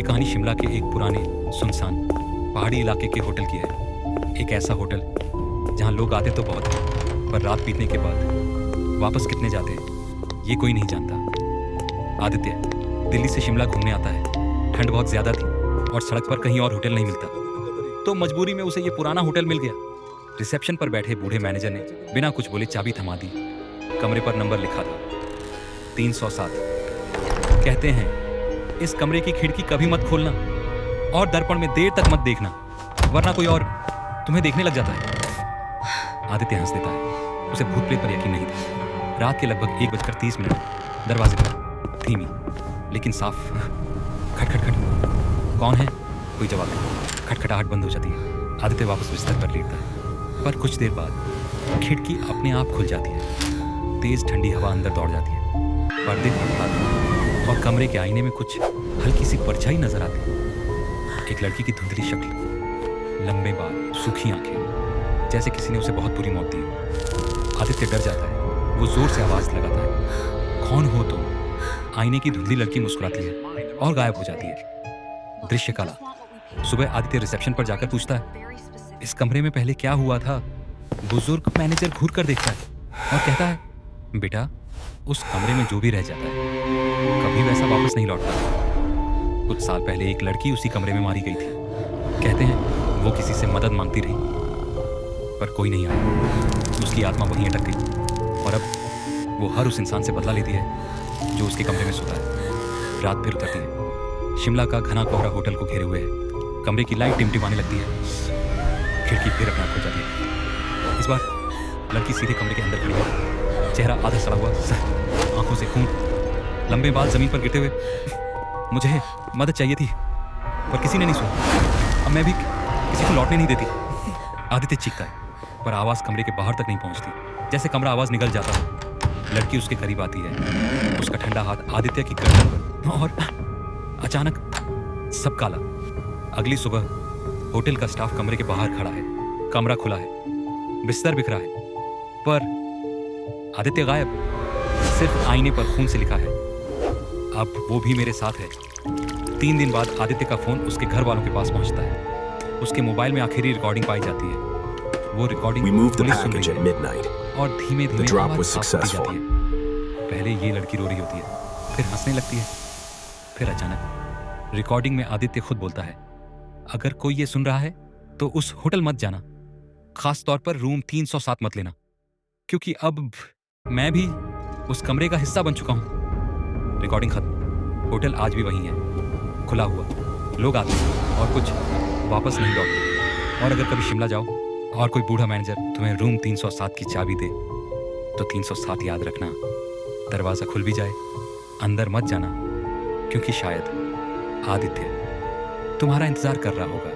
ये कहानी शिमला के एक पुराने सुनसान पहाड़ी इलाके के होटल की है। एक ऐसा होटल जहाँ लोग आते तो बहुत हैं, पर रात बीतने के बाद वापस कितने जाते हैं ये कोई नहीं जानता। आदित्य दिल्ली से शिमला घूमने आता है। ठंड बहुत ज़्यादा थी और सड़क पर कहीं और होटल नहीं मिलता, तो मजबूरी में उसे ये पुराना होटल मिल गया। रिसेप्शन पर बैठे बूढ़े मैनेजर ने बिना कुछ बोले चाबी थमा दी। कमरे पर नंबर लिखा था 307। कहते हैं इस कमरे की खिड़की कभी मत खोलना और दर्पण में देर तक मत देखना, वरना कोई और तुम्हें देखने लग जाता है। आदित्य हंस देता है। उसे भूत प्रेत पर यकीन नहीं था। रात के लगभग 1:30 दरवाजे पर धीमी लेकिन साफ खटखट। कौन है? कोई जवाब नहीं। खटखटाहट बंद हो जाती है। आदित्य वापस बिस्तर पर लेटता है, पर कुछ देर बाद खिड़की अपने आप खुल जाती है। तेज ठंडी हवा अंदर दौड़ जाती है। पर्दे फड़फड़ाते और कमरे के आईने में कुछ हल्की सी परछाई नजर आती है। एक लड़की की धुंधली शक्ल, लंबे बाल, सूखी आंखें, जैसे किसी ने उसे बहुत बुरी मौत दी। आदित्य डर जाता है। वो जोर से आवाज लगाता है, कौन हो तुम? आईने की धुंधली लड़की मुस्कुराती है और गायब हो जाती है। दृश्य काला। सुबह आदित्य रिसेप्शन पर जाकर पूछता है, इस कमरे में पहले क्या हुआ था? बुजुर्ग मैनेजर घूर कर देखता है और कहता है, बेटा उस कमरे में जो भी रह जाता है कभी वैसा वापस नहीं लौटता। कुछ साल पहले एक लड़की उसी कमरे में मारी गई थी। कहते हैं वो किसी से मदद मांगती रही, पर कोई नहीं आया। उसकी आत्मा वहीं अटक गई और अब वो हर उस इंसान से बदला लेती है जो उसके कमरे में सोता है। रात फिर उतरती है। शिमला का घना कोहरा होटल को घेरे हुए है। कमरे की लाइट टिमटिमाने लगती है। खिड़की फिर अपने आप खुल जाती है। इस बार लड़की सीधे कमरे के अंदर खड़ी है। चेहरा आधा सड़ा हुआ, सर, आंखों से खून, लंबे बाल जमीन पर गिरते हुए। मुझे मदद चाहिए थी पर किसी ने नहीं सुना। अब मैं भी किसी को लौटने नहीं देती। आदित्य चीखता है पर आवाज कमरे के बाहर तक नहीं पहुंचती, जैसे कमरा आवाज निगल जाता हो। लड़की उसके करीब आती है। उसका ठंडा हाथ आदित्य की गर्दन पर और अचानक सब काला। अगली सुबह होटल का स्टाफ कमरे के बाहर खड़ा है। कमरा खुला है, बिस्तर बिखरा है, पर आदित्य गायब। सिर्फ आईने पर खून से लिखा है, अब वो भी मेरे साथ है। 3 दिन बाद आदित्य का फोन उसके घर वालों के पास पहुंचता है। उसके मोबाइल में आखिरी रिकॉर्डिंग पाई जाती है। वो रिकॉर्डिंग पुलिस सुन रही है और धीमे धीमे आवाज साफ होती जाती है। पहले ये लड़की रो रही होती है, फिर हंसने लगती है, फिर अचानक रिकॉर्डिंग में आदित्य खुद बोलता है, अगर कोई ये सुन रहा है तो उस होटल मत जाना, खास तौर पर रूम 307 मत लेना, क्योंकि अब मैं भी उस कमरे का हिस्सा बन चुका हूं। रिकॉर्डिंग खत्म। होटल आज भी वही है, खुला हुआ। लोग आते हैं और कुछ वापस नहीं लौटते। और अगर कभी शिमला जाओ और कोई बूढ़ा मैनेजर तुम्हें रूम 307 की चाबी दे तो 307 याद रखना। दरवाजा खुल भी जाए, अंदर मत जाना, क्योंकि शायद आदित्य तुम्हारा इंतजार कर रहा होगा।